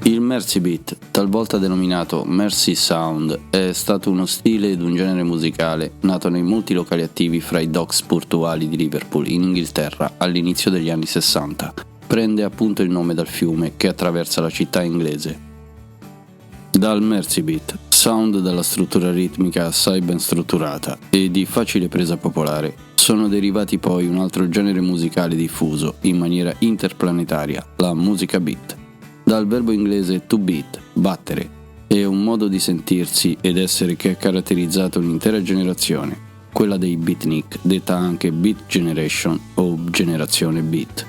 Il Mersey Beat, talvolta denominato Mersey Sound, è stato uno stile ed un genere musicale nato nei molti locali attivi fra i docks portuali di Liverpool, in Inghilterra, all'inizio degli anni 60. Prende appunto il nome dal fiume che attraversa la città inglese. Dal Mersey Beat, sound dalla struttura ritmica assai ben strutturata e di facile presa popolare, sono derivati poi un altro genere musicale diffuso in maniera interplanetaria, la musica beat. Dal verbo inglese to beat, battere, è un modo di sentirsi ed essere che ha caratterizzato un'intera generazione, quella dei beatnik, detta anche Beat Generation o generazione beat.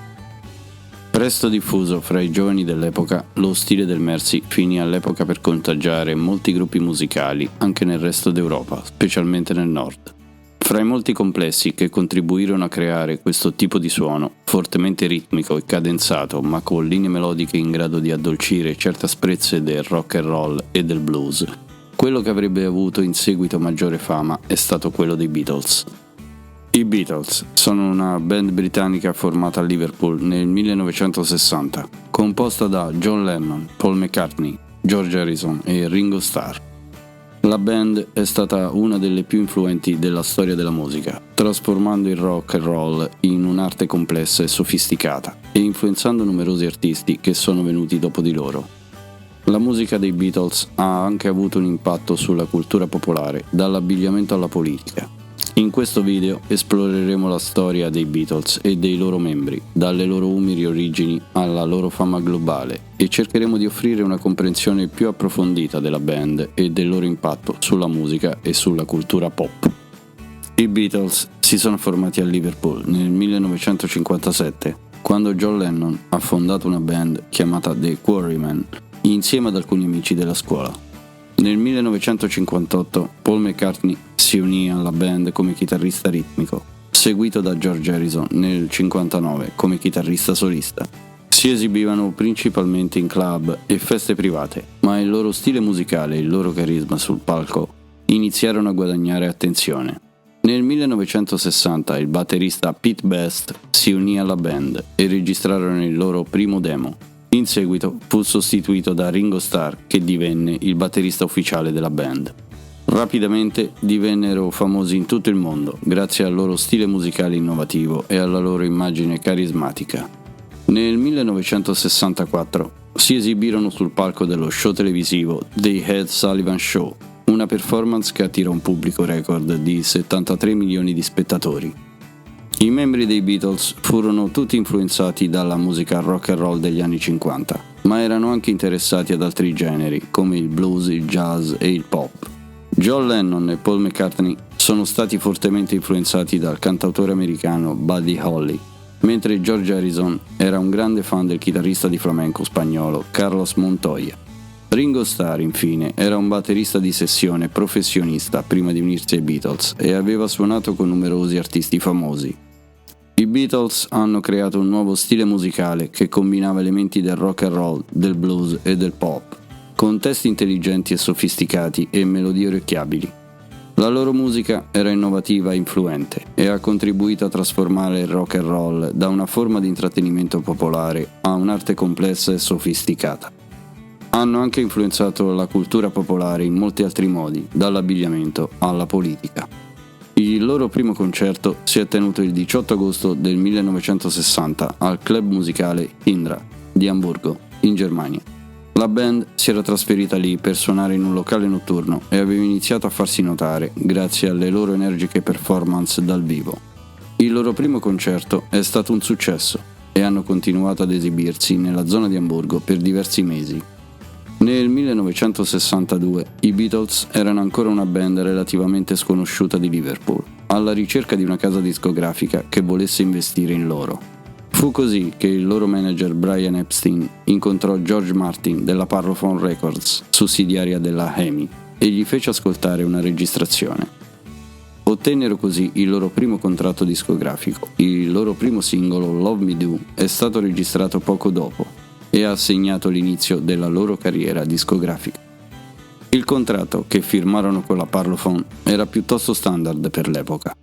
Presto diffuso fra i giovani dell'epoca, lo stile del Mersey finì all'epoca per contagiare molti gruppi musicali anche nel resto d'Europa, specialmente nel nord. Fra i molti complessi che contribuirono a creare questo tipo di suono, fortemente ritmico e cadenzato, ma con linee melodiche in grado di addolcire certe asprezze del rock and roll e del blues, quello che avrebbe avuto in seguito maggiore fama è stato quello dei Beatles. I Beatles sono una band britannica formata a Liverpool nel 1960, composta da John Lennon, Paul McCartney, George Harrison e Ringo Starr. La band è stata una delle più influenti della storia della musica, trasformando il rock and roll in un'arte complessa e sofisticata e influenzando numerosi artisti che sono venuti dopo di loro. La musica dei Beatles ha anche avuto un impatto sulla cultura popolare, dall'abbigliamento alla politica. In questo video esploreremo la storia dei Beatles e dei loro membri, dalle loro umili origini alla loro fama globale, e cercheremo di offrire una comprensione più approfondita della band e del loro impatto sulla musica e sulla cultura pop. I Beatles si sono formati a Liverpool nel 1957, quando John Lennon ha fondato una band chiamata The Quarrymen, insieme ad alcuni amici della scuola. Nel 1958 Paul McCartney si unì alla band come chitarrista ritmico, seguito da George Harrison nel 1959 come chitarrista solista. Si esibivano principalmente in club e feste private, ma il loro stile musicale e il loro carisma sul palco iniziarono a guadagnare attenzione. Nel 1960 il batterista Pete Best si unì alla band e registrarono il loro primo demo. In seguito fu sostituito da Ringo Starr, che divenne il batterista ufficiale della band. Rapidamente divennero famosi in tutto il mondo grazie al loro stile musicale innovativo e alla loro immagine carismatica. Nel 1964 si esibirono sul palco dello show televisivo The Ed Sullivan Show, una performance che attirò un pubblico record di 73 milioni di spettatori. I membri dei Beatles furono tutti influenzati dalla musica rock and roll degli anni 50, ma erano anche interessati ad altri generi come il blues, il jazz e il pop. John Lennon e Paul McCartney sono stati fortemente influenzati dal cantautore americano Buddy Holly, mentre George Harrison era un grande fan del chitarrista di flamenco spagnolo Carlos Montoya. Ringo Starr, infine, era un batterista di sessione professionista prima di unirsi ai Beatles e aveva suonato con numerosi artisti famosi. I Beatles hanno creato un nuovo stile musicale che combinava elementi del rock and roll, del blues e del pop, con testi intelligenti e sofisticati e melodie orecchiabili. La loro musica era innovativa e influente e ha contribuito a trasformare il rock and roll da una forma di intrattenimento popolare a un'arte complessa e sofisticata. Hanno anche influenzato la cultura popolare in molti altri modi, dall'abbigliamento alla politica. Il loro primo concerto si è tenuto il 18 agosto del 1960 al club musicale Indra di Amburgo, in Germania. La band si era trasferita lì per suonare in un locale notturno e aveva iniziato a farsi notare grazie alle loro energiche performance dal vivo. Il loro primo concerto è stato un successo e hanno continuato ad esibirsi nella zona di Amburgo per diversi mesi. Nel 1962 i Beatles erano ancora una band relativamente sconosciuta di Liverpool, alla ricerca di una casa discografica che volesse investire in loro. Fu così che il loro manager Brian Epstein incontrò George Martin della Parlophone Records, sussidiaria della EMI, e gli fece ascoltare una registrazione. Ottennero così il loro primo contratto discografico. Il loro primo singolo, Love Me Do, è stato registrato poco dopo e ha segnato l'inizio della loro carriera discografica. Il contratto che firmarono con la Parlophone era piuttosto standard per l'epoca.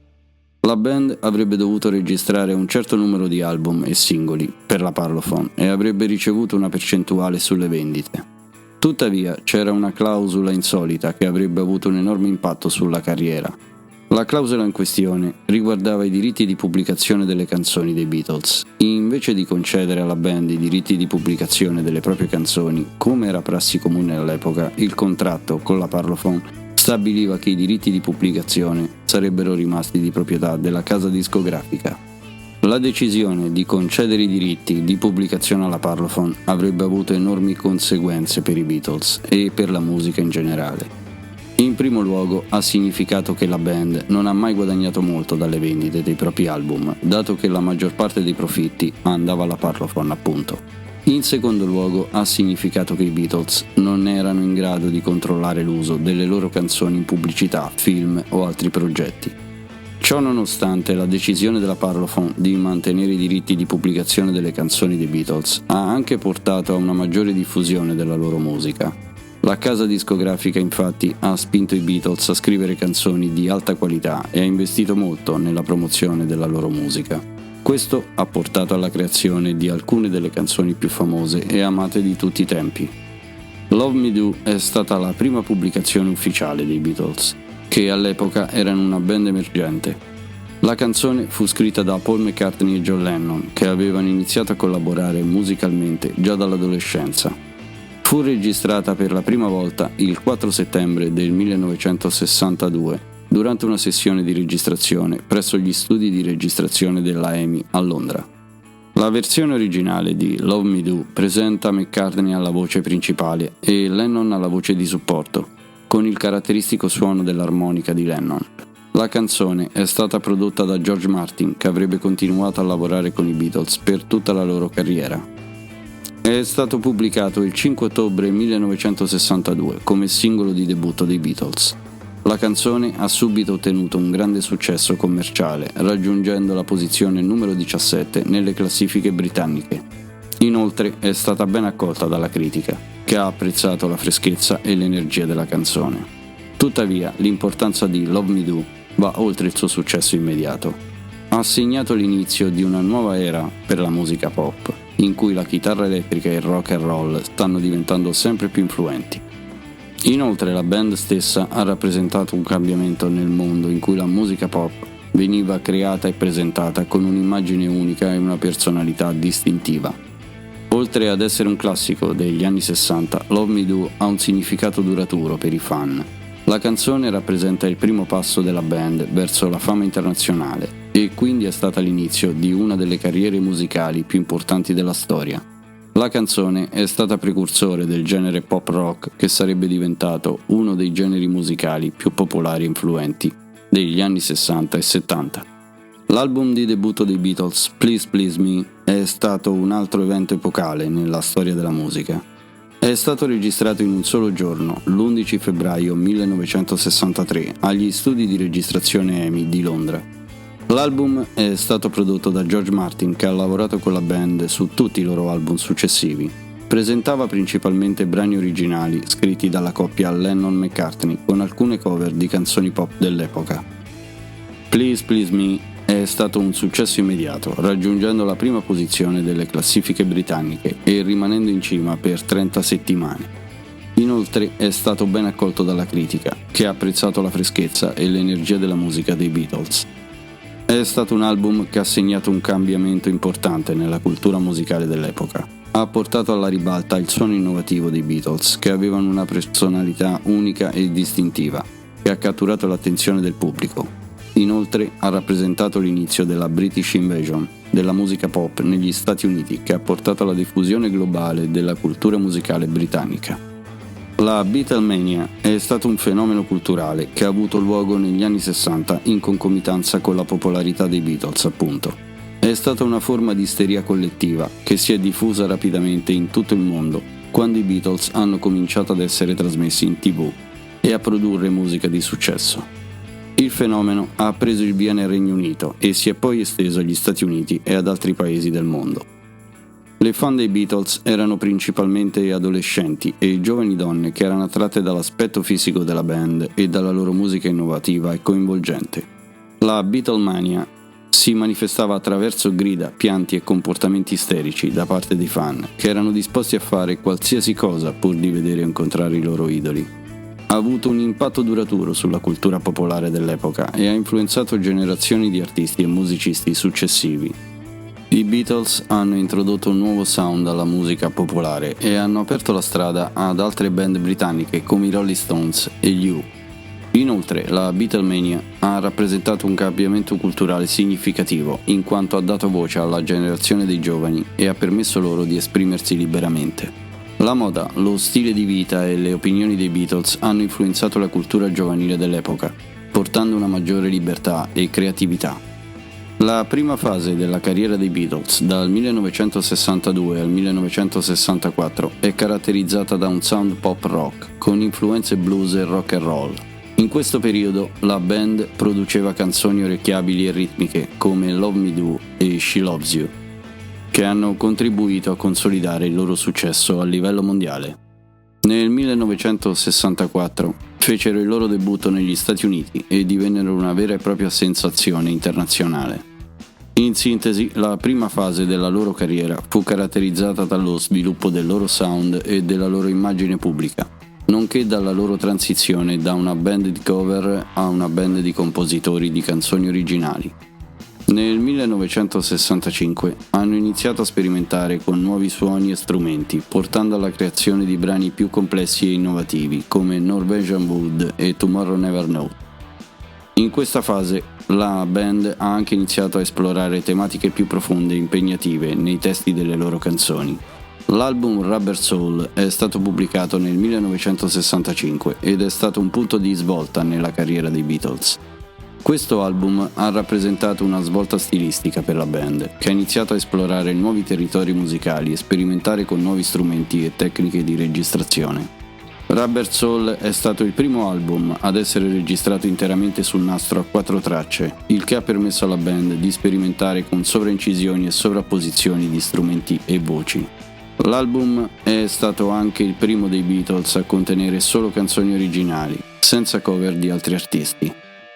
La band avrebbe dovuto registrare un certo numero di album e singoli per la Parlophone e avrebbe ricevuto una percentuale sulle vendite. Tuttavia c'era una clausola insolita che avrebbe avuto un enorme impatto sulla carriera. La clausola in questione riguardava i diritti di pubblicazione delle canzoni dei Beatles. Invece di concedere alla band i diritti di pubblicazione delle proprie canzoni, come era prassi comune all'epoca, il contratto con la Parlophone stabiliva che i diritti di pubblicazione sarebbero rimasti di proprietà della casa discografica. La decisione di concedere i diritti di pubblicazione alla Parlophone avrebbe avuto enormi conseguenze per i Beatles e per la musica in generale. In primo luogo ha significato che la band non ha mai guadagnato molto dalle vendite dei propri album, dato che la maggior parte dei profitti andava alla Parlophone, appunto. In secondo luogo ha significato che i Beatles non erano in grado di controllare l'uso delle loro canzoni in pubblicità, film o altri progetti. Ciò nonostante, la decisione della Parlophone di mantenere i diritti di pubblicazione delle canzoni dei Beatles ha anche portato a una maggiore diffusione della loro musica. La casa discografica infatti ha spinto i Beatles a scrivere canzoni di alta qualità e ha investito molto nella promozione della loro musica. Questo ha portato alla creazione di alcune delle canzoni più famose e amate di tutti i tempi. Love Me Do è stata la prima pubblicazione ufficiale dei Beatles, che all'epoca erano una band emergente. La canzone fu scritta da Paul McCartney e John Lennon, che avevano iniziato a collaborare musicalmente già dall'adolescenza. Fu registrata per la prima volta il 4 settembre del 1962 durante una sessione di registrazione presso gli studi di registrazione della EMI a Londra. La versione originale di Love Me Do presenta McCartney alla voce principale e Lennon alla voce di supporto, con il caratteristico suono dell'armonica di Lennon. La canzone è stata prodotta da George Martin, che avrebbe continuato a lavorare con i Beatles per tutta la loro carriera. È stato pubblicato il 5 ottobre 1962 come singolo di debutto dei Beatles. La canzone ha subito ottenuto un grande successo commerciale, raggiungendo la posizione numero 17 nelle classifiche britanniche. Inoltre è stata ben accolta dalla critica, che ha apprezzato la freschezza e l'energia della canzone. Tuttavia, l'importanza di Love Me Do va oltre il suo successo immediato. Ha segnato l'inizio di una nuova era per la musica pop, in cui la chitarra elettrica e il rock and roll stanno diventando sempre più influenti. Inoltre la band stessa ha rappresentato un cambiamento nel mondo in cui la musica pop veniva creata e presentata con un'immagine unica e una personalità distintiva. Oltre ad essere un classico degli anni 60, Love Me Do ha un significato duraturo per i fan. La canzone rappresenta il primo passo della band verso la fama internazionale e quindi è stata l'inizio di una delle carriere musicali più importanti della storia. La canzone è stata precursore del genere pop rock, che sarebbe diventato uno dei generi musicali più popolari e influenti degli anni 60 e 70. L'album di debutto dei Beatles, Please Please Me, è stato un altro evento epocale nella storia della musica. È stato registrato in un solo giorno, l'11 febbraio 1963, agli studi di registrazione EMI di Londra. L'album è stato prodotto da George Martin, che ha lavorato con la band su tutti i loro album successivi. Presentava principalmente brani originali scritti dalla coppia Lennon-McCartney, con alcune cover di canzoni pop dell'epoca. Please Please Me è stato un successo immediato, raggiungendo la prima posizione delle classifiche britanniche e rimanendo in cima per 30 settimane. Inoltre è stato ben accolto dalla critica, che ha apprezzato la freschezza e l'energia della musica dei Beatles. È stato un album che ha segnato un cambiamento importante nella cultura musicale dell'epoca. Ha portato alla ribalta il suono innovativo dei Beatles, che avevano una personalità unica e distintiva, che ha catturato l'attenzione del pubblico. Inoltre ha rappresentato l'inizio della British Invasion della musica pop negli Stati Uniti, che ha portato alla diffusione globale della cultura musicale britannica. La Beatlemania è stato un fenomeno culturale che ha avuto luogo negli anni 60 in concomitanza con la popolarità dei Beatles, appunto. È stata una forma di isteria collettiva che si è diffusa rapidamente in tutto il mondo quando i Beatles hanno cominciato ad essere trasmessi in TV e a produrre musica di successo. Il fenomeno ha preso il via nel Regno Unito e si è poi esteso agli Stati Uniti e ad altri paesi del mondo. Le fan dei Beatles erano principalmente adolescenti e giovani donne che erano attratte dall'aspetto fisico della band e dalla loro musica innovativa e coinvolgente. La Beatlemania si manifestava attraverso grida, pianti e comportamenti isterici da parte dei fan, che erano disposti a fare qualsiasi cosa pur di vedere o incontrare i loro idoli. Ha avuto un impatto duraturo sulla cultura popolare dell'epoca e ha influenzato generazioni di artisti e musicisti successivi. I Beatles hanno introdotto un nuovo sound alla musica popolare e hanno aperto la strada ad altre band britanniche come i Rolling Stones e gli Who. Inoltre, la Beatlemania ha rappresentato un cambiamento culturale significativo in quanto ha dato voce alla generazione dei giovani e ha permesso loro di esprimersi liberamente. La moda, lo stile di vita e le opinioni dei Beatles hanno influenzato la cultura giovanile dell'epoca, portando una maggiore libertà e creatività. La prima fase della carriera dei Beatles, dal 1962 al 1964, è caratterizzata da un sound pop rock, con influenze blues e rock and roll. In questo periodo la band produceva canzoni orecchiabili e ritmiche come Love Me Do e She Loves You, che hanno contribuito a consolidare il loro successo a livello mondiale. Nel 1964 fecero il loro debutto negli Stati Uniti e divennero una vera e propria sensazione internazionale. In sintesi, la prima fase della loro carriera fu caratterizzata dallo sviluppo del loro sound e della loro immagine pubblica, nonché dalla loro transizione da una band di cover a una band di compositori di canzoni originali. Nel 1965 hanno iniziato a sperimentare con nuovi suoni e strumenti, portando alla creazione di brani più complessi e innovativi come Norwegian Wood e Tomorrow Never Know. In questa fase la band ha anche iniziato a esplorare tematiche più profonde e impegnative nei testi delle loro canzoni. L'album Rubber Soul è stato pubblicato nel 1965 ed è stato un punto di svolta nella carriera dei Beatles. Questo album ha rappresentato una svolta stilistica per la band, che ha iniziato a esplorare nuovi territori musicali e sperimentare con nuovi strumenti e tecniche di registrazione. Rubber Soul è stato il primo album ad essere registrato interamente sul nastro a 4 tracce, il che ha permesso alla band di sperimentare con sovraincisioni e sovrapposizioni di strumenti e voci. L'album è stato anche il primo dei Beatles a contenere solo canzoni originali, senza cover di altri artisti.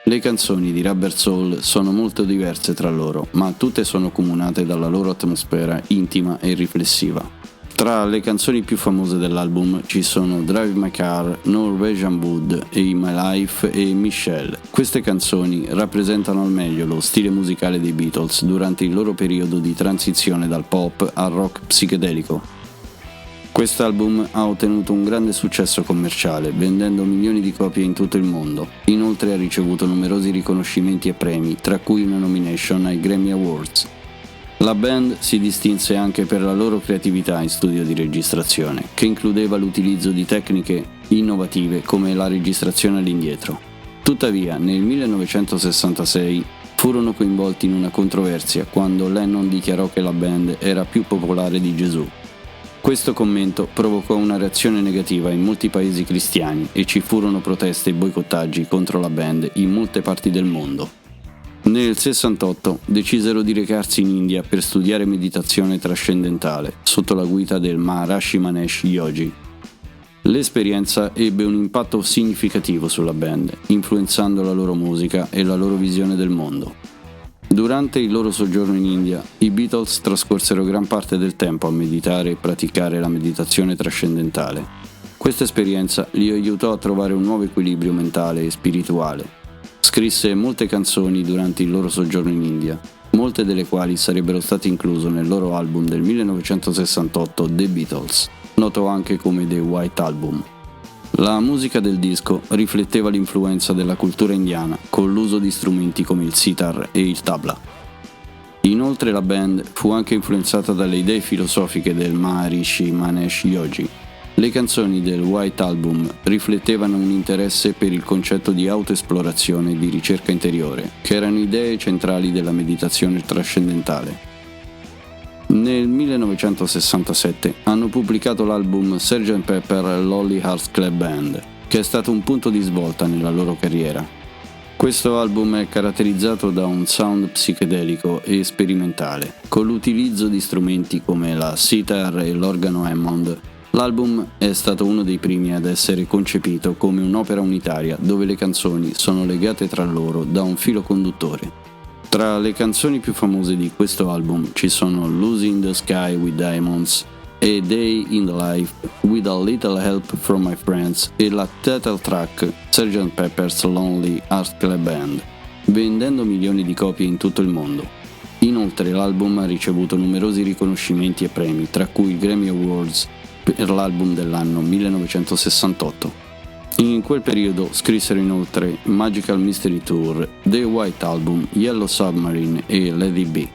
Le canzoni di Rubber Soul sono molto diverse tra loro, ma tutte sono accomunate dalla loro atmosfera intima e riflessiva. Tra le canzoni più famose dell'album ci sono Drive My Car, Norwegian Wood, In My Life e Michelle. Queste canzoni rappresentano al meglio lo stile musicale dei Beatles durante il loro periodo di transizione dal pop al rock psichedelico. Quest'album ha ottenuto un grande successo commerciale, vendendo milioni di copie in tutto il mondo. Inoltre ha ricevuto numerosi riconoscimenti e premi, tra cui una nomination ai Grammy Awards. La band si distinse anche per la loro creatività in studio di registrazione, che includeva l'utilizzo di tecniche innovative come la registrazione all'indietro. Tuttavia, nel 1966 furono coinvolti in una controversia quando Lennon dichiarò che la band era più popolare di Gesù. Questo commento provocò una reazione negativa in molti paesi cristiani e ci furono proteste e boicottaggi contro la band in molte parti del mondo. Nel 68 decisero di recarsi in India per studiare meditazione trascendentale sotto la guida del Maharishi Mahesh Yogi. L'esperienza ebbe un impatto significativo sulla band, influenzando la loro musica e la loro visione del mondo. Durante il loro soggiorno in India, i Beatles trascorsero gran parte del tempo a meditare e praticare la meditazione trascendentale. Questa esperienza li aiutò a trovare un nuovo equilibrio mentale e spirituale. Scrisse molte canzoni durante il loro soggiorno in India, molte delle quali sarebbero state incluse nel loro album del 1968 The Beatles, noto anche come The White Album. La musica del disco rifletteva l'influenza della cultura indiana con l'uso di strumenti come il sitar e il tabla. Inoltre la band fu anche influenzata dalle idee filosofiche del Maharishi Mahesh Yogi. Le canzoni del White Album riflettevano un interesse per il concetto di autoesplorazione e di ricerca interiore, che erano idee centrali della meditazione trascendentale. Nel 1967 hanno pubblicato l'album Sgt. Pepper Lonely Hearts Club Band, che è stato un punto di svolta nella loro carriera. Questo album è caratterizzato da un sound psichedelico e sperimentale, con l'utilizzo di strumenti come la sitar e l'organo Hammond. L'album è stato uno dei primi ad essere concepito come un'opera unitaria dove le canzoni sono legate tra loro da un filo conduttore. Tra le canzoni più famose di questo album ci sono Losing the Sky with Diamonds, A Day in the Life, With a Little Help from My Friends e la title track Sgt. Pepper's Lonely Hearts Club Band, vendendo milioni di copie in tutto il mondo. Inoltre l'album ha ricevuto numerosi riconoscimenti e premi, tra cui il Grammy Awards per l'album dell'anno 1968. In quel periodo scrissero inoltre Magical Mystery Tour, The White Album, Yellow Submarine e Let It Be.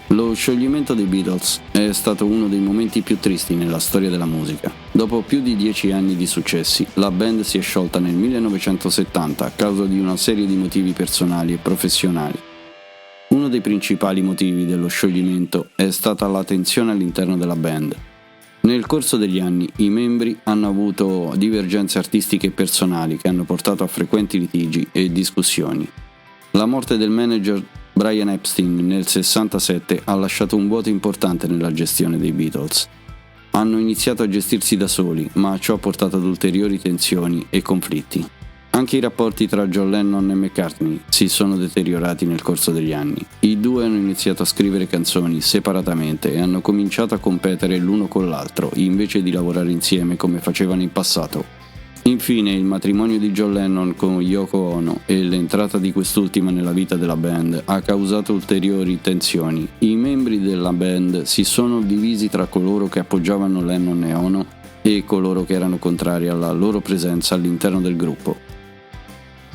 Lo scioglimento dei Beatles è stato uno dei momenti più tristi nella storia della musica. Dopo più di 10 anni di successi, la band si è sciolta nel 1970 a causa di una serie di motivi personali e professionali. Uno dei principali motivi dello scioglimento è stata la tensione all'interno della band. Nel corso degli anni i membri hanno avuto divergenze artistiche e personali che hanno portato a frequenti litigi e discussioni. La morte del manager Brian Epstein nel 1967 ha lasciato un vuoto importante nella gestione dei Beatles. Hanno iniziato a gestirsi da soli, ma ciò ha portato ad ulteriori tensioni e conflitti. Anche i rapporti tra John Lennon e McCartney si sono deteriorati nel corso degli anni. I due hanno iniziato a scrivere canzoni separatamente e hanno cominciato a competere l'uno con l'altro, invece di lavorare insieme come facevano in passato. Infine, il matrimonio di John Lennon con Yoko Ono e l'entrata di quest'ultima nella vita della band ha causato ulteriori tensioni. I membri della band si sono divisi tra coloro che appoggiavano Lennon e Ono e coloro che erano contrari alla loro presenza all'interno del gruppo.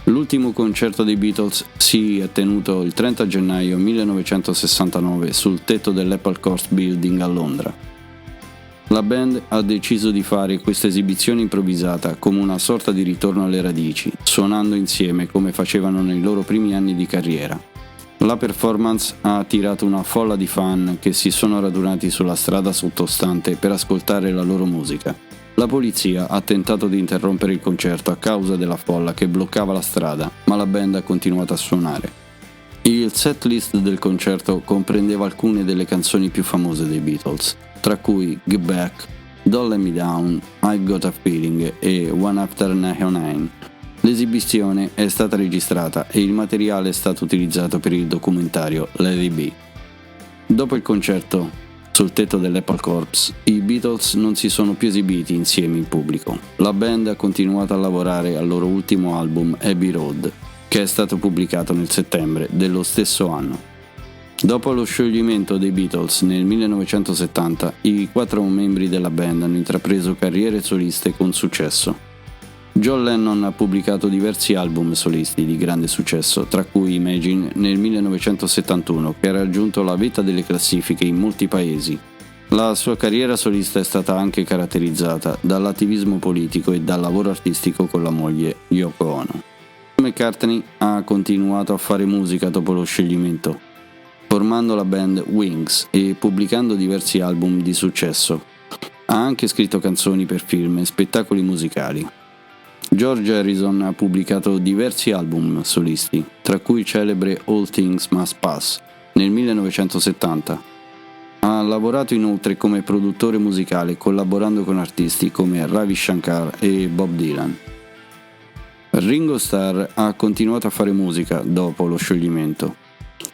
L'ultimo concerto dei Beatles si è tenuto il 30 gennaio 1969 sul tetto dell'Apple Course Building a Londra. La band ha deciso di fare questa esibizione improvvisata come una sorta di ritorno alle radici, suonando insieme come facevano nei loro primi anni di carriera. La performance ha attirato una folla di fan che si sono radunati sulla strada sottostante per ascoltare la loro musica. La polizia ha tentato di interrompere il concerto a causa della folla che bloccava la strada, ma la band ha continuato a suonare. Il setlist del concerto comprendeva alcune delle canzoni più famose dei Beatles, tra cui Get Back, Don't Let Me Down, I've Got a Feeling e One After 909. L'esibizione è stata registrata e il materiale è stato utilizzato per il documentario Let It Be. Dopo il concerto sul tetto dell'Apple Corps, i Beatles non si sono più esibiti insieme in pubblico. La band ha continuato a lavorare al loro ultimo album Abbey Road, che è stato pubblicato nel settembre dello stesso anno. Dopo lo scioglimento dei Beatles nel 1970, i 4 membri della band hanno intrapreso carriere soliste con successo. John Lennon ha pubblicato diversi album solisti di grande successo, tra cui Imagine nel 1971, che ha raggiunto la vetta delle classifiche in molti paesi. La sua carriera solista è stata anche caratterizzata dall'attivismo politico e dal lavoro artistico con la moglie Yoko Ono. McCartney ha continuato a fare musica dopo lo scioglimento, formando la band Wings e pubblicando diversi album di successo. Ha anche scritto canzoni per film e spettacoli musicali. George Harrison ha pubblicato diversi album solisti, tra cui il celebre All Things Must Pass nel 1970. Ha lavorato inoltre come produttore musicale collaborando con artisti come Ravi Shankar e Bob Dylan. Ringo Starr ha continuato a fare musica dopo lo scioglimento,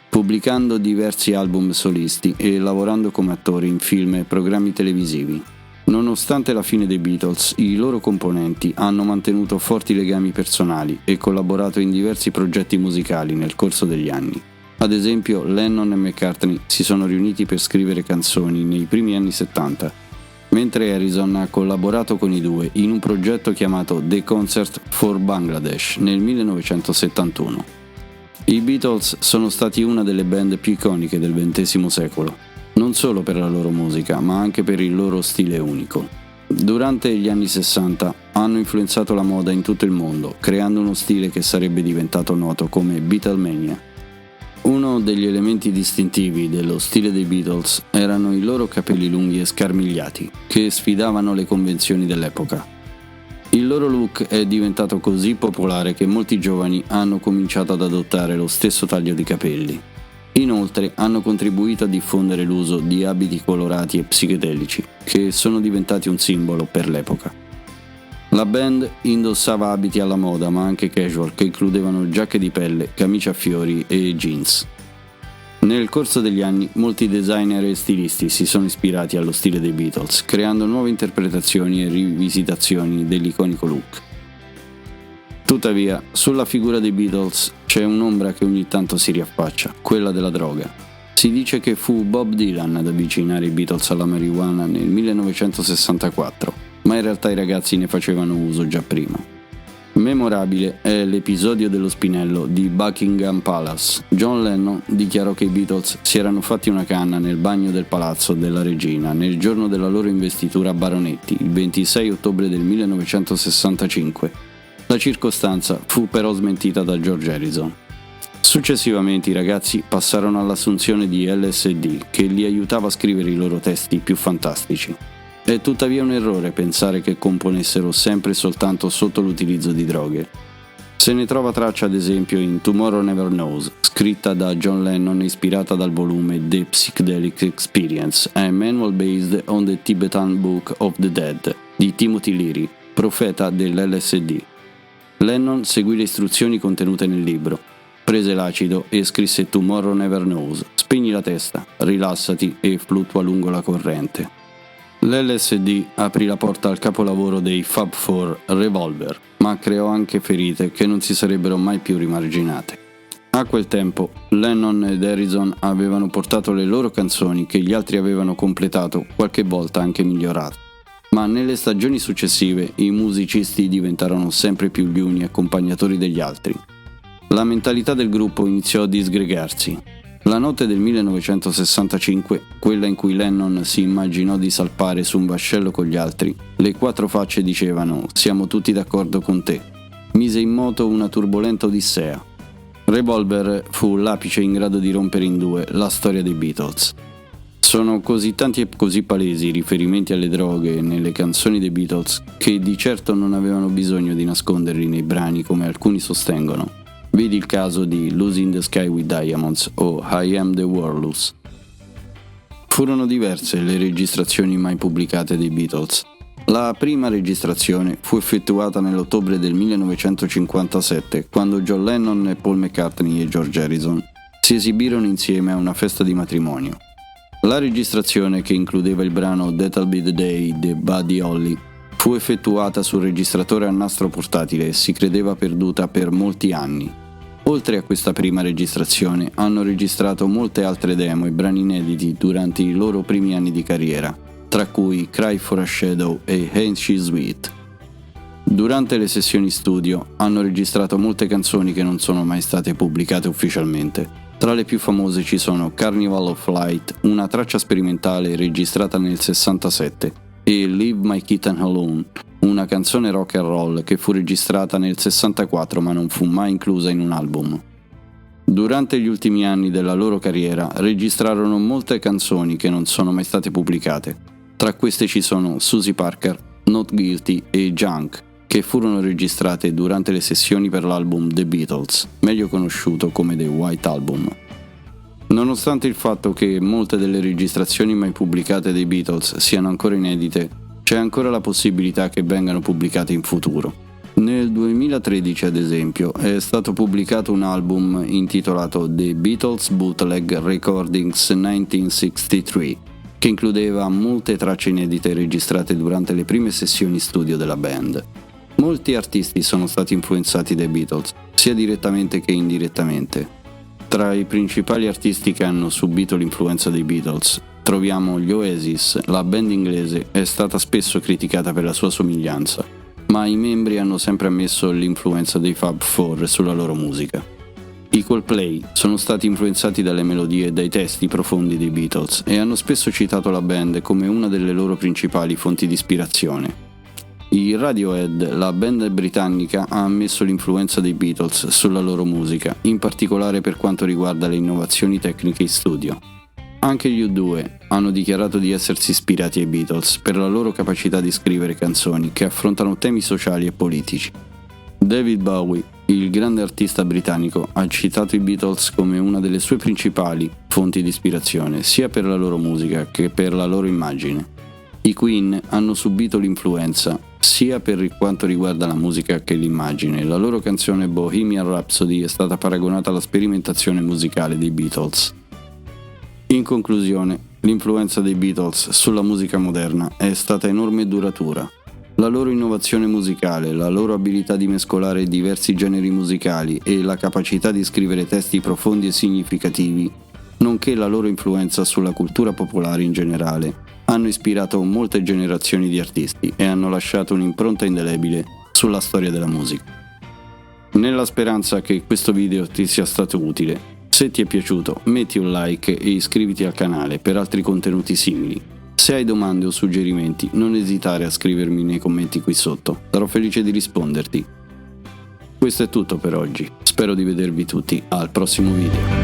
pubblicando diversi album solisti e lavorando come attore in film e programmi televisivi. Nonostante la fine dei Beatles, i loro componenti hanno mantenuto forti legami personali e collaborato in diversi progetti musicali nel corso degli anni. Ad esempio, Lennon e McCartney si sono riuniti per scrivere canzoni nei primi anni 70, mentre Harrison ha collaborato con i due in un progetto chiamato The Concert for Bangladesh nel 1971. I Beatles sono stati una delle band più iconiche del XX secolo. Non solo per la loro musica, ma anche per il loro stile unico. Durante gli anni 60 hanno influenzato la moda in tutto il mondo, creando uno stile che sarebbe diventato noto come Beatlemania. Uno degli elementi distintivi dello stile dei Beatles erano i loro capelli lunghi e scarmigliati, che sfidavano le convenzioni dell'epoca. Il loro look è diventato così popolare che molti giovani hanno cominciato ad adottare lo stesso taglio di capelli. Inoltre hanno contribuito a diffondere l'uso di abiti colorati e psichedelici, che sono diventati un simbolo per l'epoca. La band indossava abiti alla moda ma anche casual che includevano giacche di pelle, camicie a fiori e jeans. Nel corso degli anni molti designer e stilisti si sono ispirati allo stile dei Beatles, creando nuove interpretazioni e rivisitazioni dell'iconico look. Tuttavia, sulla figura dei Beatles c'è un'ombra che ogni tanto si riaffaccia, quella della droga. Si dice che fu Bob Dylan ad avvicinare i Beatles alla marijuana nel 1964, ma in realtà i ragazzi ne facevano uso già prima. Memorabile è l'episodio dello spinello di Buckingham Palace. John Lennon dichiarò che i Beatles si erano fatti una canna nel bagno del palazzo della regina nel giorno della loro investitura a baronetti, il 26 ottobre del 1965. La circostanza fu però smentita da George Harrison. Successivamente i ragazzi passarono all'assunzione di LSD, che li aiutava a scrivere i loro testi più fantastici. È tuttavia un errore pensare che componessero sempre e soltanto sotto l'utilizzo di droghe. Se ne trova traccia ad esempio in Tomorrow Never Knows, scritta da John Lennon e ispirata dal volume The Psychedelic Experience, a manual based on the Tibetan Book of the Dead di Timothy Leary, profeta dell'LSD. Lennon seguì le istruzioni contenute nel libro, prese l'acido e scrisse Tomorrow Never Knows, spegni la testa, rilassati e fluttua lungo la corrente. L'LSD aprì la porta al capolavoro dei Fab Four, Revolver, ma creò anche ferite che non si sarebbero mai più rimarginate. A quel tempo, Lennon ed Harrison avevano portato le loro canzoni che gli altri avevano completato, qualche volta anche migliorato. Ma nelle stagioni successive i musicisti diventarono sempre più gli uni accompagnatori degli altri. La mentalità del gruppo iniziò a disgregarsi. La notte del 1965, quella in cui Lennon si immaginò di salpare su un vascello con gli altri, le quattro facce dicevano «Siamo tutti d'accordo con te». Mise in moto una turbolenta odissea. Revolver fu l'apice in grado di rompere in due la storia dei Beatles. Sono così tanti e così palesi i riferimenti alle droghe nelle canzoni dei Beatles che di certo non avevano bisogno di nasconderli nei brani come alcuni sostengono. Vedi il caso di Losing the Sky with Diamonds o I Am the Walrus. Furono diverse le registrazioni mai pubblicate dei Beatles. La prima registrazione fu effettuata nell'ottobre del 1957, quando John Lennon e Paul McCartney e George Harrison si esibirono insieme a una festa di matrimonio. La registrazione, che includeva il brano That'll Be the Day di Buddy Holly, fu effettuata sul registratore a nastro portatile e si credeva perduta per molti anni. Oltre a questa prima registrazione, hanno registrato molte altre demo e brani inediti durante i loro primi anni di carriera, tra cui Cry for a Shadow e Ain't She Sweet. Durante le sessioni studio hanno registrato molte canzoni che non sono mai state pubblicate ufficialmente. Tra le più famose ci sono Carnival of Light, una traccia sperimentale registrata nel 67, e Leave My Kitten Alone, una canzone rock and roll che fu registrata nel 64 ma non fu mai inclusa in un album. Durante gli ultimi anni della loro carriera registrarono molte canzoni che non sono mai state pubblicate. Tra queste ci sono Susie Parker, Not Guilty e Junk, che furono registrate durante le sessioni per l'album The Beatles, meglio conosciuto come The White Album. Nonostante il fatto che molte delle registrazioni mai pubblicate dei Beatles siano ancora inedite, c'è ancora la possibilità che vengano pubblicate in futuro. Nel 2013, ad esempio, è stato pubblicato un album intitolato The Beatles Bootleg Recordings 1963, che includeva molte tracce inedite registrate durante le prime sessioni studio della band. Molti artisti sono stati influenzati dai Beatles, sia direttamente che indirettamente. Tra i principali artisti che hanno subito l'influenza dei Beatles troviamo gli Oasis. La band inglese è stata spesso criticata per la sua somiglianza, ma i membri hanno sempre ammesso l'influenza dei Fab Four sulla loro musica. I Coldplay sono stati influenzati dalle melodie e dai testi profondi dei Beatles e hanno spesso citato la band come una delle loro principali fonti di ispirazione. I Radiohead, la band britannica, ha ammesso l'influenza dei Beatles sulla loro musica, in particolare per quanto riguarda le innovazioni tecniche in studio. Anche gli U2 hanno dichiarato di essersi ispirati ai Beatles per la loro capacità di scrivere canzoni che affrontano temi sociali e politici. David Bowie, il grande artista britannico ha citato i Beatles come una delle sue principali fonti di ispirazione, sia per la loro musica che per la loro immagine. I Queen hanno subito l'influenza sia per quanto riguarda la musica che l'immagine. La loro canzone Bohemian Rhapsody è stata paragonata alla sperimentazione musicale dei Beatles. In conclusione, l'influenza dei Beatles sulla musica moderna è stata enorme e duratura. La loro innovazione musicale, la loro abilità di mescolare diversi generi musicali e la capacità di scrivere testi profondi e significativi, nonché la loro influenza sulla cultura popolare in generale, hanno ispirato molte generazioni di artisti e hanno lasciato un'impronta indelebile sulla storia della musica. Nella speranza che questo video ti sia stato utile, se ti è piaciuto metti un like e iscriviti al canale per altri contenuti simili. Se hai domande o suggerimenti, non esitare a scrivermi nei commenti qui sotto, sarò felice di risponderti. Questo è tutto per oggi, spero di vedervi tutti al prossimo video.